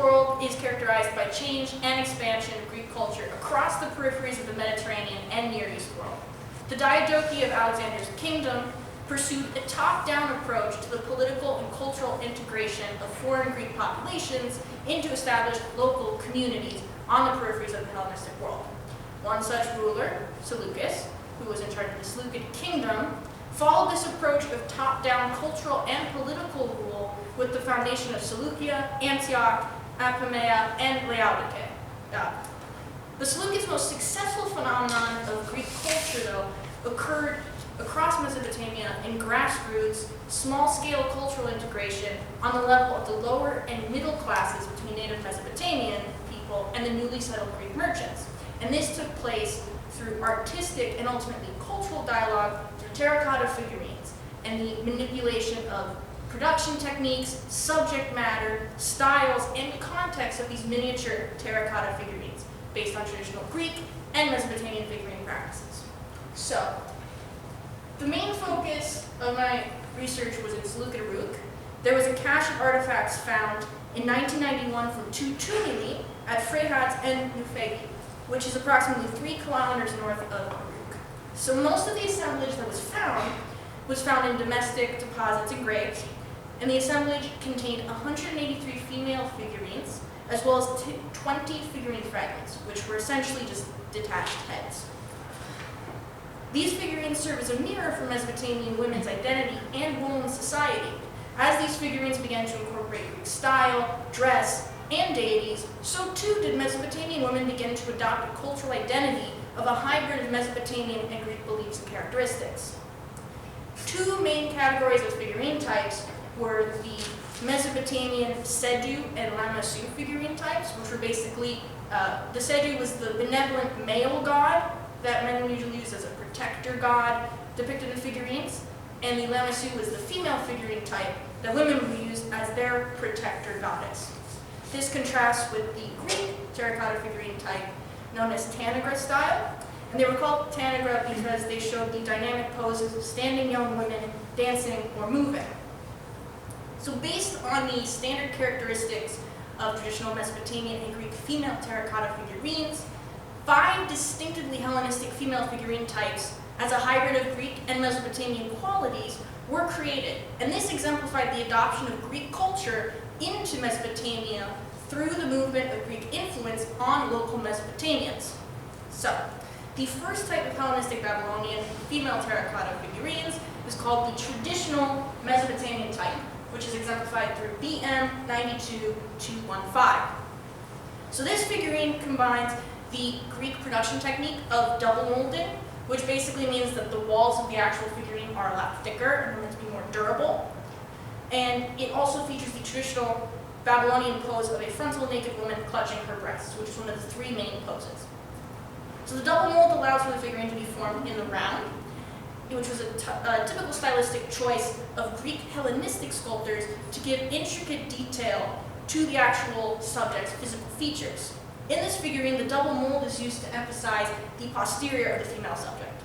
world is characterized by change and expansion of Greek culture across the peripheries of the Mediterranean and Near East world. The Diadochi of Alexander's kingdom pursued a top-down approach to the political and cultural integration of foreign Greek populations into established local communities on the peripheries of the Hellenistic world. One such ruler, Seleucus, who was in charge of the Seleucid kingdom, followed this approach of top-down cultural and political rule with the foundation of Seleucia, Antioch, Apamea, and Laodicea. The Seleucids' most successful phenomenon of Greek culture, though, occurred across Mesopotamia in grassroots, small-scale cultural integration on the level of the lower and middle classes between native Mesopotamian people and the newly settled Greek merchants. And this took place through artistic and ultimately cultural dialogue through terracotta figurines and the manipulation of production techniques, subject matter, styles, and context of these miniature terracotta figurines based on traditional Greek and Mesopotamian figurine practices. So, the main focus of my research was in Seleucid Uruk. There was a cache of artifacts found in 1991 from two tumuli at Freyhats and Nufegi, which is approximately 3 kilometers north of Uruk. So most of the assemblage that was found in domestic deposits and graves, and the assemblage contained 183 female figurines, as well as 20 figurine fragments, which were essentially just detached heads. These figurines serve as a mirror for Mesopotamian women's identity and role in society. As these figurines began to incorporate Greek style, dress, and deities, so too did Mesopotamian women begin to adopt a cultural identity of a hybrid of Mesopotamian and Greek beliefs and characteristics. Two main categories of figurine types were the Mesopotamian Sedu and Lamassu figurine types, which were basically, the Sedu was the benevolent male god that men would usually use as a protector god depicted in figurines, and the Lamassu was the female figurine type that women would use as their protector goddess. This contrasts with the Greek terracotta figurine type known as Tanagra Style, and they were called Tanagra because they showed the dynamic poses of standing young women dancing or moving. So based on the standard characteristics of traditional Mesopotamian and Greek female terracotta figurines, 5 distinctively Hellenistic female figurine types as a hybrid of Greek and Mesopotamian qualities were created, and this exemplified the adoption of Greek culture into Mesopotamia through the movement of Greek influence on local Mesopotamians. So, the first type of Hellenistic Babylonian female terracotta figurines is called the traditional Mesopotamian type, which is exemplified through BM 92215. So this figurine combines the Greek production technique of double molding, which basically means that the walls of the actual figurine are a lot thicker and are meant to be more durable. And it also features the traditional Babylonian pose of a frontal naked woman clutching her breasts, which is one of the 3 main poses. So the double mold allows for the figurine to be formed in the round, which was a typical stylistic choice of Greek Hellenistic sculptors to give intricate detail to the actual subject's physical features. In this figurine, the double mold is used to emphasize the posterior of the female subject.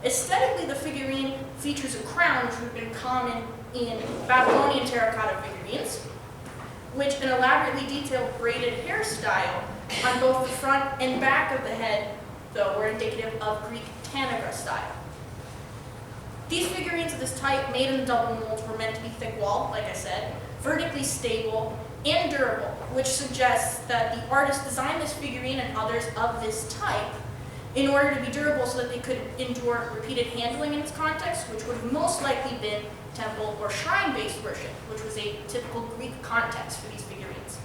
Aesthetically, the figurine features a crown, which would have been common in Babylonian terracotta figurines, which an elaborately detailed braided hairstyle on both the front and back of the head, though, were indicative of Greek Tanagra style. These figurines of this type, made in the double molds, were meant to be thick-walled, like I said, vertically stable, and durable, which suggests that the artist designed this figurine and others of this type in order to be durable so that they could endure repeated handling in its context, which would have most likely been temple or shrine-based worship, which was a typical Greek context for these figurines.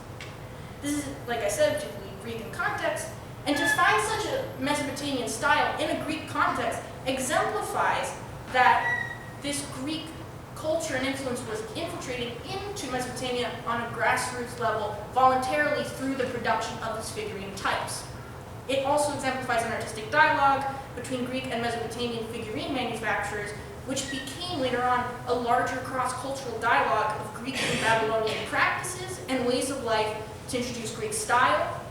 This is, like I said, typically Greek in context, and to find such a Mesopotamian style in a Greek context exemplifies that this Greek culture and influence was infiltrating into Mesopotamia on a grassroots level voluntarily through the production of these figurine types. It also exemplifies an artistic dialogue between Greek and Mesopotamian figurine manufacturers, which became later on a larger cross-cultural dialogue of Greek and Babylonian practices and ways of life to introduce Greek style,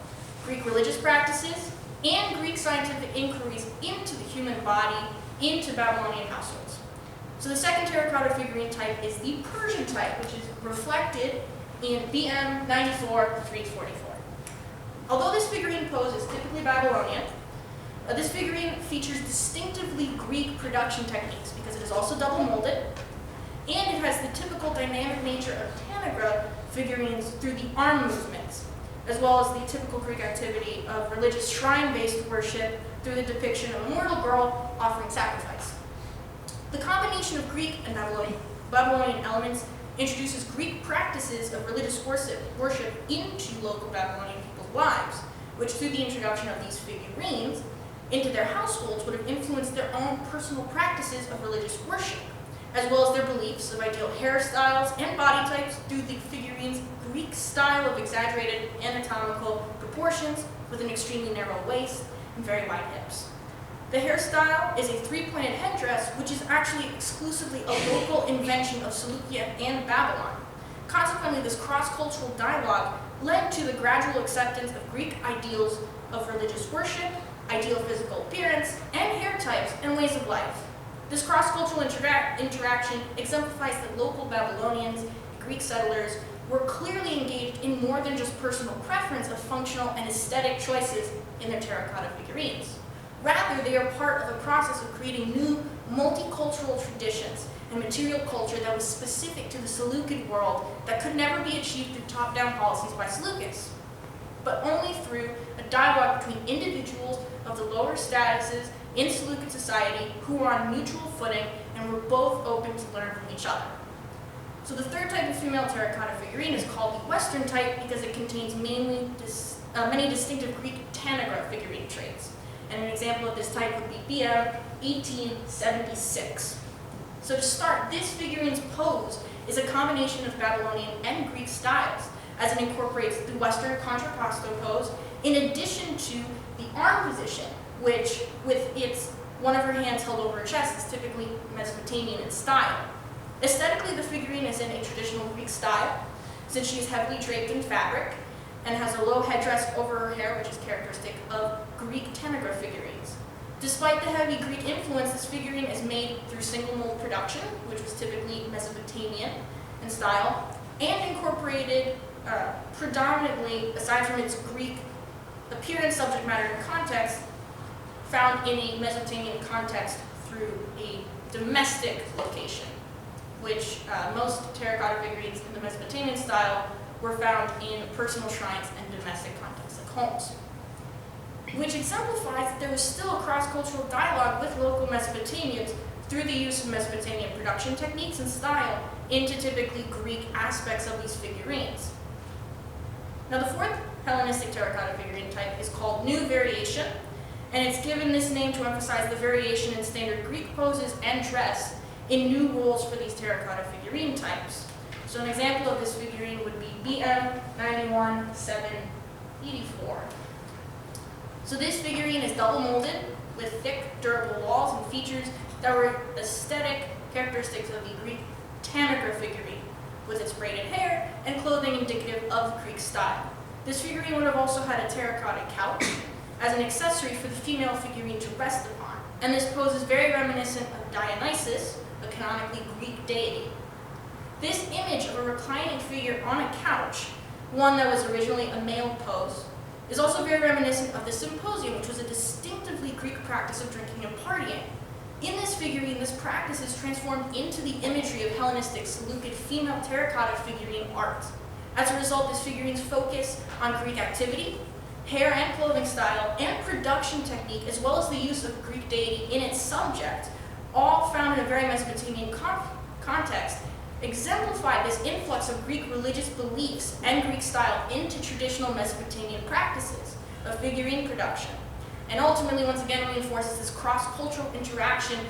Greek religious practices, and Greek scientific inquiries into the human body into Babylonian households. So the second terracotta figurine type is the Persian type, which is reflected in BM 94-344. Although this figurine pose is typically Babylonian, this figurine features distinctively Greek production techniques because it is also double molded, and it has the typical dynamic nature of Tanagra figurines through the arm movements, as well as the typical Greek activity of religious shrine-based worship through the depiction of a mortal girl offering sacrifice. The combination of Greek and Babylonian elements introduces Greek practices of religious worship into local Babylonian people's lives, which through the introduction of these figurines into their households would have influenced their own personal practices of religious worship, as well as their beliefs of ideal hairstyles and body types through the figurines' Greek style of exaggerated anatomical proportions with an extremely narrow waist and very wide hips. The hairstyle is a three-pointed headdress, which is actually exclusively a local invention of Seleucia and Babylon. Consequently, this cross-cultural dialogue led to the gradual acceptance of Greek ideals of religious worship, ideal physical appearance, and hair types and ways of life. This cross-cultural interaction exemplifies that local Babylonians and Greek settlers were clearly engaged in more than just personal preference of functional and aesthetic choices in their terracotta figurines. Rather, they are part of a process of creating new multicultural traditions and material culture that was specific to the Seleucid world that could never be achieved through top-down policies by Seleucus, but only through a dialogue between individuals of the lower statuses in Seleucid society who were on mutual footing and were both open to learn from each other. So the third type of female terracotta figurine is called the Western type because it contains many distinctive Greek Tanagra figurine traits. And an example of this type would be BM 1876. So to start, this figurine's pose is a combination of Babylonian and Greek styles, as it incorporates the Western contrapposto pose in addition to the arm position, which, with one of her hands held over her chest, is typically Mesopotamian in style. Aesthetically, the figurine is in a traditional Greek style, since she is heavily draped in fabric and has a low headdress over her hair, which is characteristic of Greek Tanagra figurines. Despite the heavy Greek influence, this figurine is made through single mold production, which was typically Mesopotamian in style, and incorporated predominantly, aside from its Greek appearance, subject matter, and context, found in a Mesopotamian context through a domestic location, which most terracotta figurines in the Mesopotamian style were found in personal shrines and domestic contexts like homes, which exemplifies that there was still a cross-cultural dialogue with local Mesopotamians through the use of Mesopotamian production techniques and style into typically Greek aspects of these figurines. Now, the fourth Hellenistic terracotta figurine type is called New Variation, and it's given this name to emphasize the variation in standard Greek poses and dress in new roles for these terracotta figurine types. So an example of this figurine would be BM 91-784. So this figurine is double molded with thick, durable walls and features that were aesthetic characteristics of the Greek Tanagra figurine, with its braided hair and clothing indicative of Greek style. This figurine would have also had a terracotta couch as an accessory for the female figurine to rest upon, and this pose is very reminiscent of Dionysus, a canonically Greek deity. This image of a reclining figure on a couch, one that was originally a male pose, is also very reminiscent of the symposium, which was a distinctively Greek practice of drinking and partying. In this figurine, this practice is transformed into the imagery of Hellenistic Seleucid female terracotta figurine art. As a result, this figurine's focus on Greek activity, hair and clothing style, and production technique, as well as the use of Greek deity in its subject, all found in a very Mesopotamian context, exemplified this influx of Greek religious beliefs and Greek style into traditional Mesopotamian practices of figurine production, and ultimately, once again, reinforces this cross-cultural interaction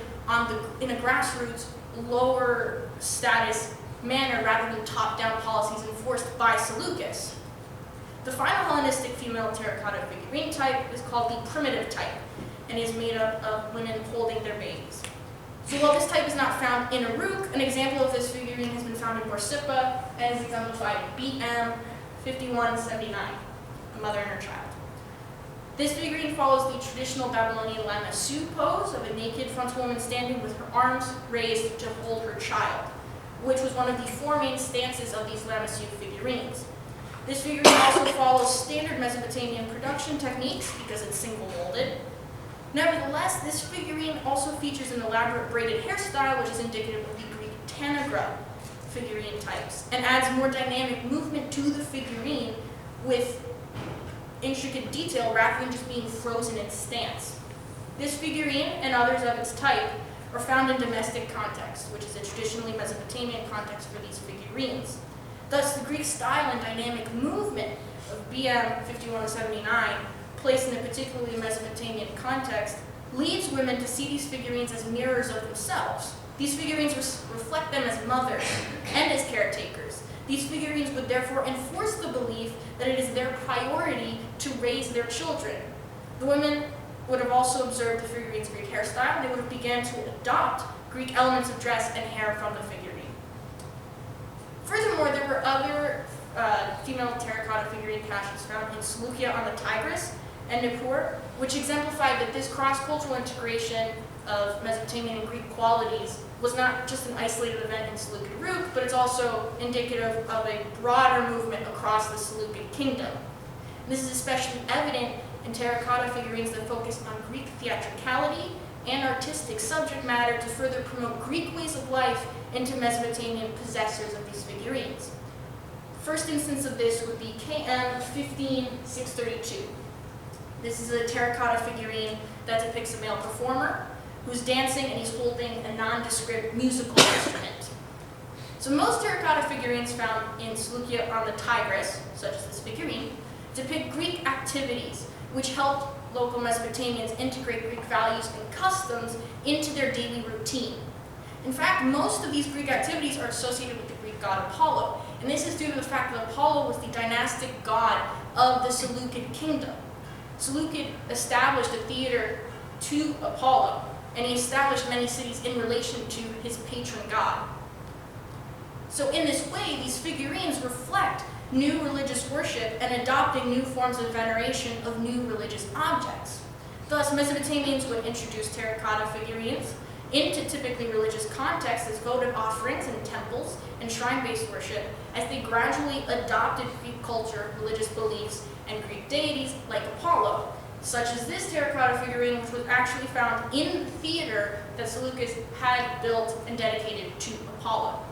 in a grassroots, lower status manner rather than top-down policies enforced by Seleucus. The final Hellenistic female terracotta figurine type is called the primitive type and is made up of women holding their babies. So while this type is not found in Uruk, an example of this figurine has been found in Borsippa and is exemplified in BM 5179, a mother and her child. This figurine follows the traditional Babylonian lamassu pose of a naked frontal woman standing with her arms raised to hold her child. which was one of the four main stances of these Lamassu figurines. This figurine also follows standard Mesopotamian production techniques because it's single molded. Nevertheless, this figurine also features an elaborate braided hairstyle, which is indicative of the Greek Tanagra figurine types, and adds more dynamic movement to the figurine with intricate detail rather than just being frozen in stance. This figurine and others of its type are found in domestic context, which is a traditionally Mesopotamian context for these figurines. Thus, the Greek style and dynamic movement of BM 5179, placed in a particularly Mesopotamian context, leads women to see these figurines as mirrors of themselves. These figurines reflect them as mothers and as caretakers. These figurines would therefore enforce the belief that it is their priority to raise their children. The women would have also observed the figurine's Greek hairstyle, and they would have begun to adopt Greek elements of dress and hair from the figurine. Furthermore, there were other female terracotta figurine caches found in Seleucia on the Tigris and Nippur, which exemplified that this cross-cultural integration of Mesopotamian and Greek qualities was not just an isolated event in Seleucid Uruk, but it's also indicative of a broader movement across the Seleucid kingdom. And this is especially evident in terracotta figurines that focus on Greek theatricality and artistic subject matter to further promote Greek ways of life into Mesopotamian possessors of these figurines. The first instance of this would be KM 15632. This is a terracotta figurine that depicts a male performer who's dancing and he's holding a nondescript musical instrument. So most terracotta figurines found in Seleucia on the Tigris, such as this figurine, depict Greek activities which helped local Mesopotamians integrate Greek values and customs into their daily routine. In fact, most of these Greek activities are associated with the Greek god Apollo, and this is due to the fact that Apollo was the dynastic god of the Seleucid kingdom. Seleucid established a theater to Apollo, and he established many cities in relation to his patron god. So in this way, these figurines reflect new religious worship and adopting new forms of veneration of new religious objects. Thus, Mesopotamians would introduce terracotta figurines into typically religious contexts as votive offerings in temples and shrine-based worship as they gradually adopted Greek culture, religious beliefs, and Greek deities like Apollo, such as this terracotta figurine, which was actually found in the theater that Seleucus had built and dedicated to Apollo.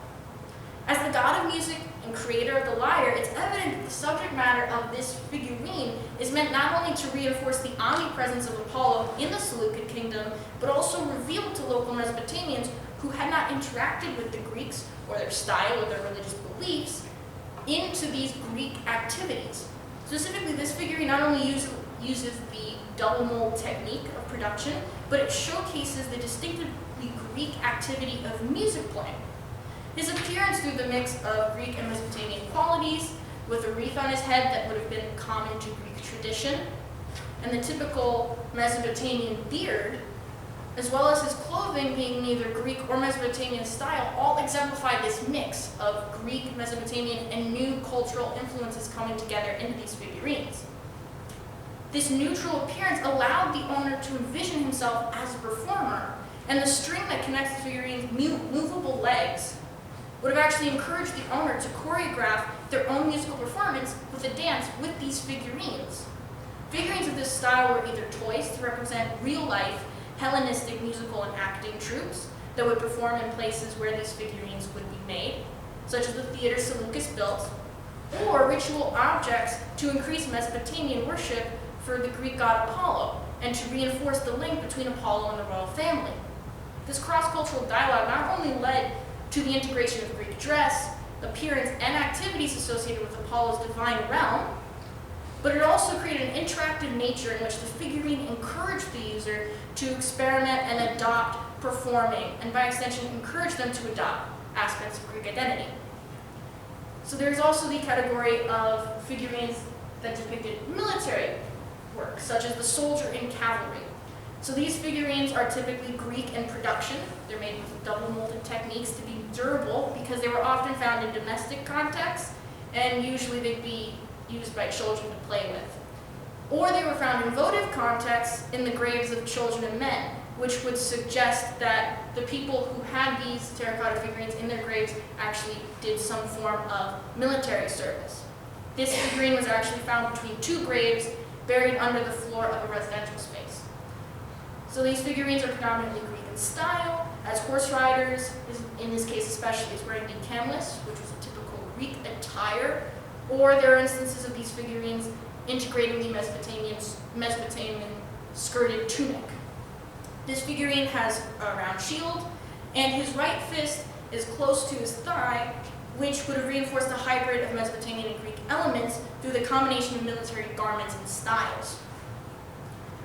As the god of music and creator of the lyre, it's evident that the subject matter of this figurine is meant not only to reinforce the omnipresence of Apollo in the Seleucid kingdom, but also reveal to local Mesopotamians who had not interacted with the Greeks or their style or their religious beliefs into these Greek activities. Specifically, this figurine not only uses the double mold technique of production, but it showcases the distinctively Greek activity of music playing. His appearance through the mix of Greek and Mesopotamian qualities, with a wreath on his head that would have been common to Greek tradition, and the typical Mesopotamian beard, as well as his clothing being neither Greek or Mesopotamian style, all exemplify this mix of Greek, Mesopotamian, and new cultural influences coming together into these figurines. This neutral appearance allowed the owner to envision himself as a performer, and the string that connects the figurine's movable legs would have actually encouraged the owner to choreograph their own musical performance with a dance with these figurines. Figurines of this style were either toys to represent real-life Hellenistic musical and acting troupes that would perform in places where these figurines would be made, such as the theater Seleucus built, or ritual objects to increase Mesopotamian worship for the Greek god Apollo, and to reinforce the link between Apollo and the royal family. This cross-cultural dialogue not only led to the integration of Greek dress, appearance, and activities associated with Apollo's divine realm, but it also created an interactive nature in which the figurine encouraged the user to experiment and adopt performing, and by extension encourage them to adopt aspects of Greek identity. So there's also the category of figurines that depicted military work, such as the soldier in cavalry. So these figurines are typically Greek in production. They're made with double molded techniques to be durable because they were often found in domestic contexts, and usually they'd be used by children to play with. Or they were found in votive contexts in the graves of children and men, which would suggest that the people who had these terracotta figurines in their graves actually did some form of military service. This figurine was actually found between two graves buried under the floor of a residential space. So these figurines are predominantly Greek in style, as horse riders, in this case especially, is wearing the camlus, which was a typical Greek attire, or there are instances of these figurines integrating the Mesopotamian skirted tunic. This figurine has a round shield, and his right fist is close to his thigh, which would have reinforced a hybrid of Mesopotamian and Greek elements through the combination of military garments and styles.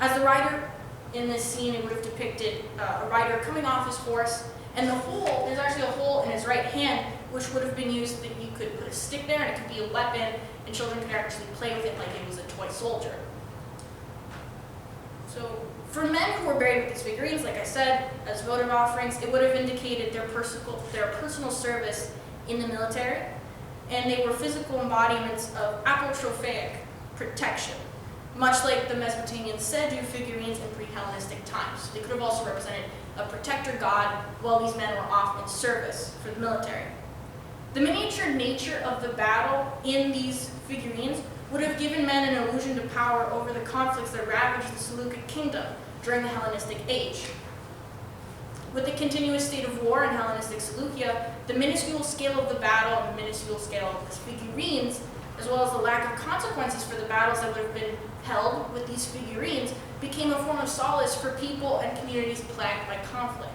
As the rider in this scene, it would have depicted a rider coming off his horse, and there's actually a hole in his right hand, which would have been used that you could put a stick there, and it could be a weapon, and children could actually play with it like it was a toy soldier. So, for men who were buried with these figurines, like I said, as votive offerings, it would have indicated their personal service in the military, and they were physical embodiments of apotrophaic protection, much like the Mesopotamian Sedu figurines in pre-Hellenistic times. They could have also represented a protector god while these men were off in service for the military. The miniature nature of the battle in these figurines would have given men an illusion to power over the conflicts that ravaged the Seleucid kingdom during the Hellenistic age. With the continuous state of war in Hellenistic Seleucia, the minuscule scale of the battle and the minuscule scale of the figurines, as well as the lack of consequences for the battles that would have been held with these figurines, became a form of solace for people and communities plagued by conflict.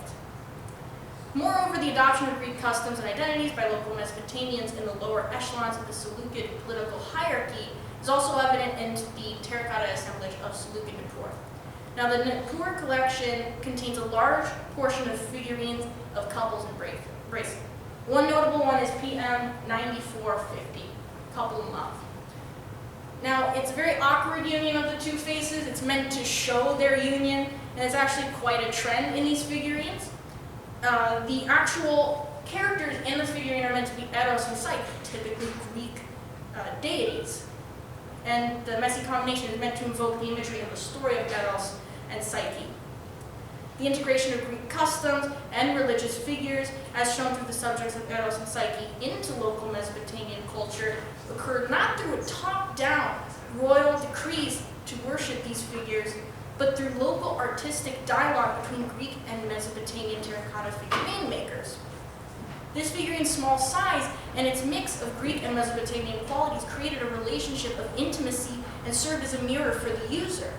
Moreover, the adoption of Greek customs and identities by local Mesopotamians in the lower echelons of the Seleucid political hierarchy is also evident in the terracotta assemblage of Seleucid Nippur. Now, the Nippur collection contains a large portion of figurines of couples embracing. One notable one is PM 9450, couple in love. Now, it's a very awkward union of the two faces. It's meant to show their union, and it's actually quite a trend in these figurines. The actual characters in the figurine are meant to be Eros and Psyche, typically Greek deities. And the messy combination is meant to invoke the imagery of the story of Eros and Psyche. The integration of Greek customs and religious figures, as shown through the subjects of Eros and Psyche into local Mesopotamian culture, occurred not through a top-down royal decrees to worship these figures, but through local artistic dialogue between Greek and Mesopotamian terracotta figurine makers. This figurine's small size and its mix of Greek and Mesopotamian qualities created a relationship of intimacy and served as a mirror for the user.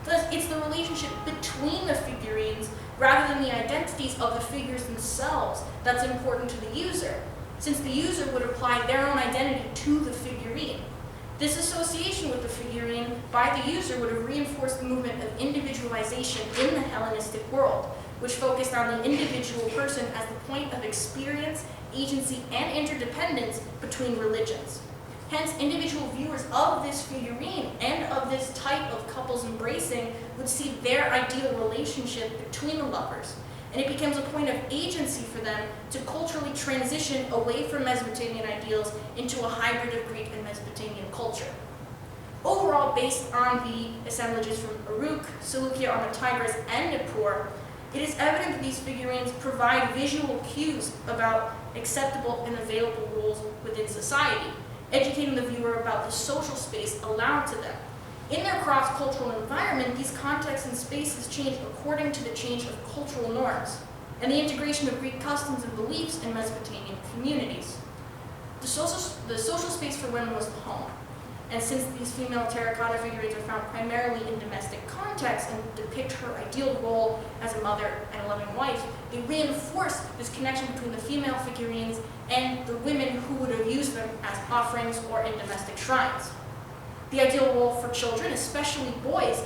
Thus, it's the relationship between the figurines rather than the identities of the figures themselves that's important to the user, since the user would apply their own identity to the figurine. This association with the figurine by the user would have reinforced the movement of individualization in the Hellenistic world, which focused on the individual person as the point of experience, agency, and interdependence between religions. Hence, individual viewers of this figurine and of this type of couples embracing would see their ideal relationship between the lovers, and it becomes a point of agency for them to culturally transition away from Mesopotamian ideals into a hybrid of Greek and Mesopotamian culture. Overall, based on the assemblages from Uruk, Seleucia on the Tigris, and Nippur, it is evident that these figurines provide visual cues about acceptable and available roles within society, educating the viewer about the social space allowed to them. In their cross-cultural environment, these contexts and spaces change according to the change of cultural norms and the integration of Greek customs and beliefs in Mesopotamian communities. The social space for women was the home, and since these female terracotta figurines are found primarily in domestic contexts and depict her ideal role as a mother and a loving wife, they reinforce this connection between the female figurines and the women who would have used them as offerings or in domestic shrines. The ideal role for children, especially boys,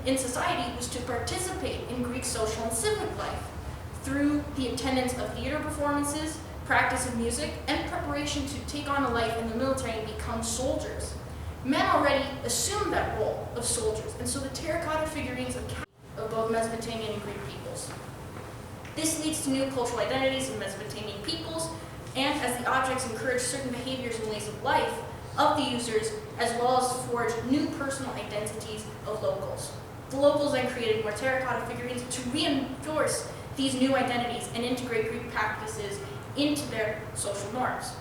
in society was to participate in Greek social and civic life through the attendance of theater performances, practice of music, and preparation to take on a life in the military and become soldiers. Men already assumed that role of soldiers, and so the terracotta figurines of both Mesopotamian and Greek peoples. This leads to new cultural identities of Mesopotamian peoples, and as the objects encourage certain behaviors and ways of life of the users, as well as forge new personal identities of locals. The locals then created more terracotta figurines to reinforce these new identities and integrate Greek practices into their social norms.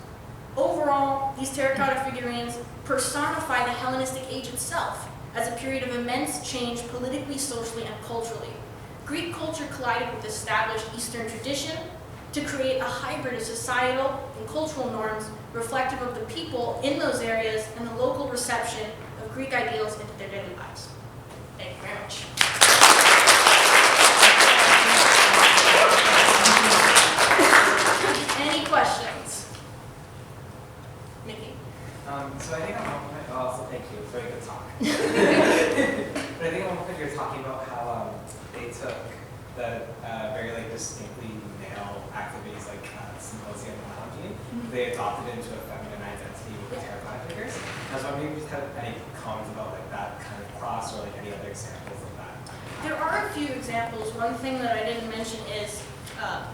Overall, these terracotta figurines personify the Hellenistic age itself as a period of immense change politically, socially, and culturally. Greek culture collided with established Eastern tradition to create a hybrid of societal and cultural norms reflective of the people in those areas and the local reception of Greek ideals into their daily lives. Thank you very much. Any questions? Mickey? So I think at one point, also thank you, very good talk. But I think at one point you were talking about how they took the very distinctly male activities like symposium analogy, they adopted it into a feminine identity with the terracotta figures. I was wondering if you had any comments about that kind of cross or any other examples of that. There are a few examples. One thing that I didn't mention is,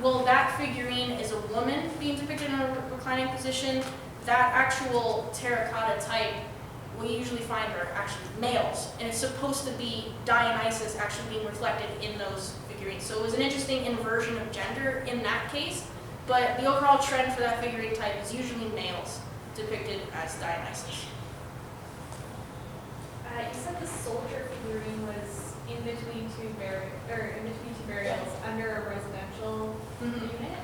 well, that figurine is a woman being depicted in a reclining position. That actual terracotta type we usually find are actually males, and it's supposed to be Dionysus actually being reflected in those figurines. So it was an interesting inversion of gender in that case, but the overall trend for that figurine type is usually males depicted as Dionysus. You said the soldier figurine was in between two burials under a residential unit.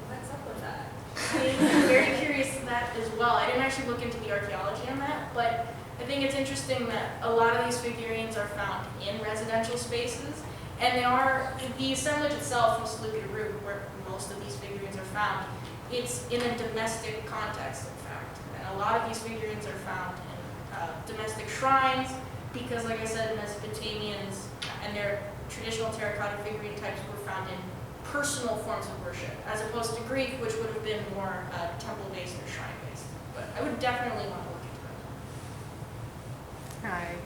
What's up with that? I'm very curious to that as well. I didn't actually look into the archaeology on that, but I think it's interesting that a lot of these figurines are found in residential spaces, and the assemblage itself in Seleucid, where most of these figurines are found, it's in a domestic context, in fact. And a lot of these figurines are found in domestic shrines, because like I said, Mesopotamians and their traditional terracotta figurine types were found in personal forms of worship, as opposed to Greek, which would have been more temple-based or shrine-based. But I would definitely want to look into it. Hi,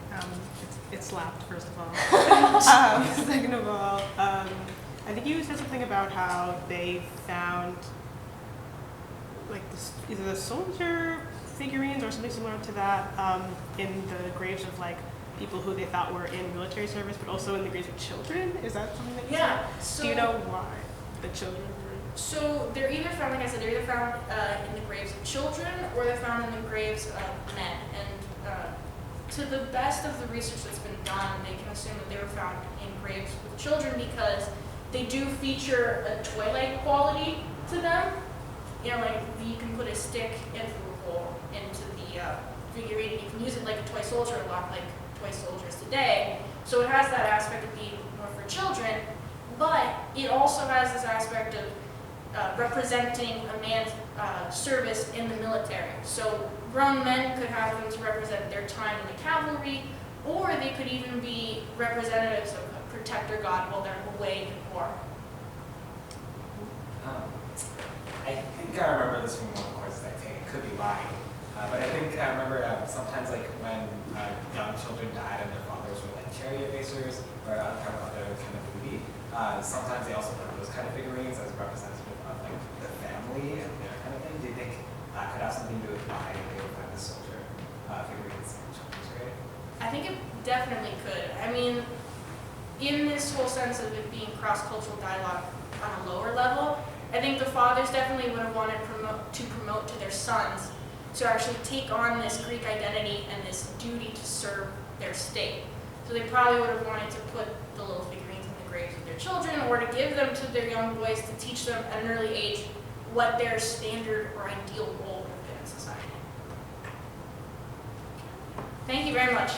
it slapped, first of all. Second of all, I think you said something about how they found either the soldier figurines or something similar to that in the graves of people who they thought were in military service, but also in the graves of children. Is that something that you said? So, do you know why the children were? So they're either found, like I said, they're either found in the graves of children or they're found in the graves of men. And to the best of the research that's been done, they can assume that they were found in graves with children because they do feature a toy-like quality to them. You know, you can put a stick into a hole into the figurine, and you can use it like a toy soldier, a lot like toy soldiers today. So it has that aspect of being more for children, but it also has this aspect of representing a man's service in the military. So grown men could have them to represent their time in the cavalry, or they could even be representatives of a protector god while they're away in war. I think I remember this from one of the courses I take. It could be lying. But I think I remember sometimes when young children died and their fathers were chariot racers or other kind of booty, sometimes they also put those kind of figurines as representative of the family and their kind of thing. Do you think that could have something to do with why they would find the soldier figurines in children's grave? I think it definitely could. I mean, in this whole sense of it being cross-cultural dialogue on a lower level, I think the fathers definitely would have wanted to promote to their sons to actually take on this Greek identity and this duty to serve their state. So they probably would have wanted to put the little figurines in the graves of their children, or to give them to their young boys to teach them at an early age what their standard or ideal role would have been in society. Thank you very much.